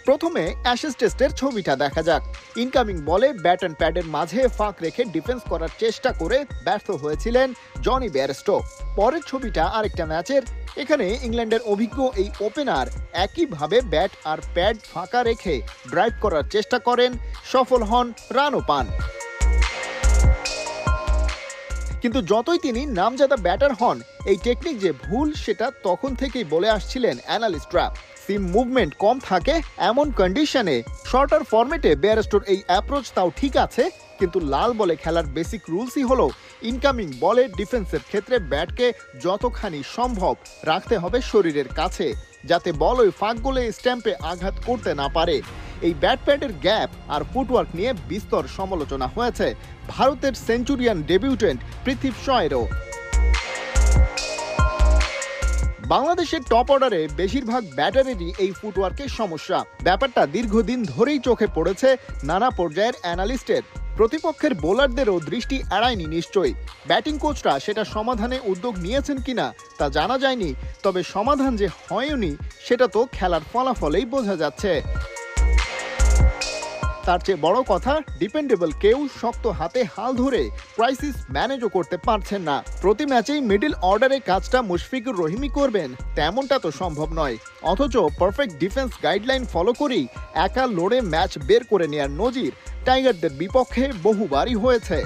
প্রথমে অ্যাশেজ টেস্টের ছবিটা দেখা যাক। ইনকামিং বলে ব্যাট অ্যান্ড প্যাডের মাঝে ফাঁক রেখে ডিফেন্স করার চেষ্টা করে ব্যর্থ হয়েছিলেন জনি বেয়ারস্টো। পরের ছবিটা আরেকটা ম্যাচের। এখানে ইংল্যান্ডের অভিজ্ঞ এই ওপেনার একইভাবে ব্যাট আর প্যাড ফাঁকা রেখে ড্রাইভ করার চেষ্টা করেন, সফল হন, রানও পান। কিন্তু যতই তিনি নামজাদা ব্যাটার হন, এই টেকনিক যে ভুল সেটা তখন থেকেই বলে আসছিলেন অ্যানালিস্টরা। সিম মুভমেন্ট কম থাকে এমন কন্ডিশনে শর্টার ফরম্যাটে বেয়ারস্টোর এই অ্যাপ্রোচ তাও ঠিক আছে, কিন্তু লাল বলে খেলার বেসিক রুলসই হলো ইনকামিং বলে ডিফেন্সের ক্ষেত্রে ব্যাটকে যতখানি সম্ভব রাখতে হবে শরীরের কাছে, যাতে বল ওই ফাঁক গোলে স্ট্যাম্পে আঘাত করতে না পারে। এই ব্যাট প্যাডের গ্যাপ আর ফুটওয়ার্ক নিয়ে বিস্তর সমালোচনা হয়েছে ভারতের সেঞ্চুরিয়ান ডেবিউটেন্ট পৃথ্বী শয়েরও। বাংলাদেশের টপ অর্ডারে বেশিরভাগ ব্যাটারেরই এই ফুটওয়ার্কের সমস্যা। ব্যাপারটা দীর্ঘদিন ধরেই চোখে পড়েছে নানা পর্যায়ের অ্যানালিস্টের। প্রতিপক্ষের বোলারদেরও দৃষ্টি এড়ায়নি নিশ্চয়ই। ব্যাটিং কোচরা সেটা সমাধানে উদ্যোগ নিয়েছেন কিনা তা জানা যায়নি, তবে সমাধান যে হয়নি সেটা তো খেলার ফলাফলেই বোঝা যাচ্ছে। তার চেয়ে বড় কথা, ডিপেন্ডেবল কেউ শক্ত হাতে হাল ধরে ক্রাইসিস ম্যানেজও করতে পারছেন না। প্রতি ম্যাচেই মিডল অর্ডারে কাজটা মুশফিকুর রহিমই করবেন তেমনটা তো সম্ভব নয়। অথচ পারফেক্ট ডিফেন্স গাইডলাইন ফলো করেই একা লড়ে ম্যাচ বের করে নেয়ার নজির টাইগারদের বিপক্ষে বহুবারই হয়েছে।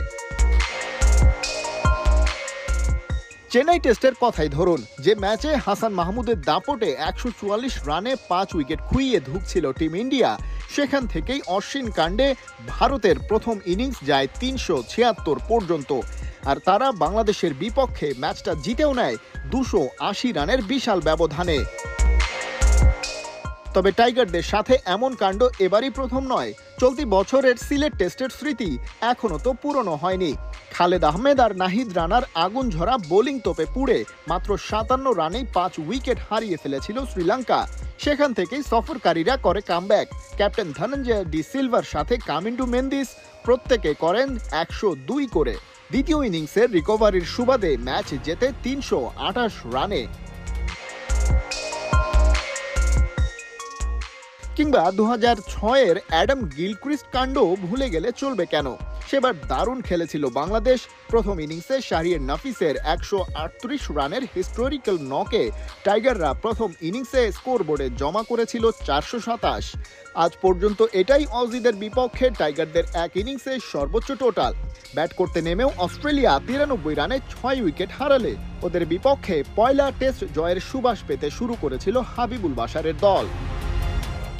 চেন্নাই টেস্টের কথাই ধরুন, যে ম্যাচে হাসান মাহমুদের দাপটে 144 রানে 5 উইকেট খুইয়ে ধুঁকছিল টিম ইন্ডিয়া, সেখান থেকেই অশ্বিন কাণ্ডে ভারতের প্রথম ইনিংস যায় 376 পর্যন্ত, আর তারা বাংলাদেশের বিপক্ষে ম্যাচটা জিতেও নেয় 280 রানের বিশাল ব্যবধানে। তবে টাইগারদের সাথে এমন কাণ্ড এবারই প্রথম নয়। চলতি বছরের সিলেট টেস্টের স্মৃতি এখনো তো পুরনো হয়নি। খালেদ আহমেদ আর নাহিদ রানার আগুন ঝরা বোলিং তোপে পুড়ে মাত্র 57 রানেই 5 উইকেট হারিয়ে ফেলেছিল শ্রীলঙ্কা। সেখান থেকেই সফরকারীরা করে comeback. Captain Dhananjay D silver সাথে কামিন্ডু মেন্দিস প্রত্যেকে করেন 102 করে। দ্বিতীয় ইনিংসের রিকভারির সুবাদে ম্যাচ জেতে 328 রানে। কিংবা 2006-এর অ্যাডাম গিলক্রিস্ট কাণ্ড ভুলে গেলে চলবে কেন? সেবার দারুণ খেলেছিল বাংলাদেশ। প্রথম ইনিংসে শাহরিয়ার নাফিসের 138 রানের হিস্টোরিক্যাল নকে টাইগাররা প্রথম ইনিংসে স্কোরবোর্ডে জমা করেছিল 427। আজ পর্যন্ত এটাই অজিদের বিপক্ষে টাইগারদের এক ইনিংসে সর্বোচ্চ টোটাল। ব্যাট করতে নেমেও অস্ট্রেলিয়া 93 রানে 6 উইকেট হারালে ওদের বিপক্ষে পয়লা টেস্ট জয়ের সুবাস পেতে শুরু করেছিল হাবিবুল বাশারের দল।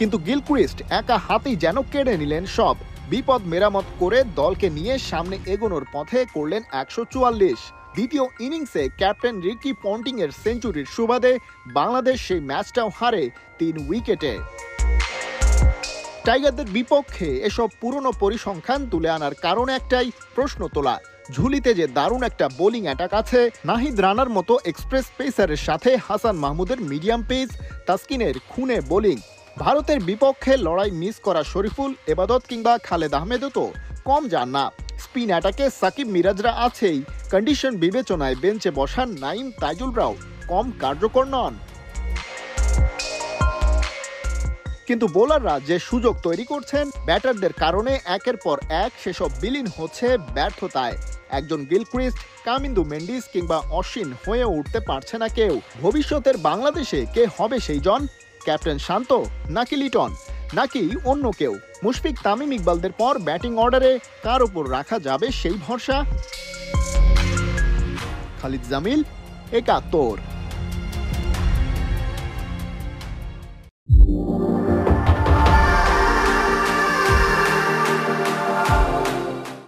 কিন্তু গিলক্রিস্ট একা হাতেই যেন কেড়ে নিলেন সব। বিপদ মেরামত করে দলকে নিয়ে সামনে এগোনোর পথে করলেন 144। দ্বিতীয় ইনিংসে ক্যাপ্টেন রিকি পন্টিং এর সেঞ্চুরির সুবাদে বাংলাদেশ সেই ম্যাচটাও হারে 3 উইকেটে। টাইগারদের বিপক্ষে এসব পুরনো পরিসংখ্যান তুলে আনার কারণ একটাই, প্রশ্ন তোলা ঝুলিতে যে দারুণ একটা বোলিং অ্যাটাক আছে। নাহিদ রানার মতো এক্সপ্রেস পেসারের সাথে হাসান মাহমুদের মিডিয়াম পেস, তাসকিনের খুনে বোলিং। ভারতের বিপক্ষে লড়াই মিস করা শরীফুল, এবাদত কিংবা খালেদ আহমেদও তো কম যান না। স্পিন অ্যাটাকে সাকিব মিরাজরা আছেই, কন্ডিশন বিবেচনায় বেঞ্চে বসান নাইম তাইজুলরাও কম কার্যকর নন। কিন্তু বোলাররা যে সুযোগ তৈরি করছেন ব্যাটারদের কারণে একের পর এক সেসব বিলীন হচ্ছে ব্যর্থতায়। একজন গিলক্রিস্ট, কামিন্দু মেন্ডিস কিংবা অশ্বিন হয়ে উঠতে পারছে না কেউ। ভবিষ্যতের বাংলাদেশে কে হবে সেই জন? ক্যাপ্টেন শান্ত, নাকি লিটন, নাকি অন্য কেউ? মুশফিক, তামিম ইকবালদের পর ব্যাটিং অর্ডারে কার উপর রাখা যাবে সেই ভরসা? খালিদ জামিল, 71।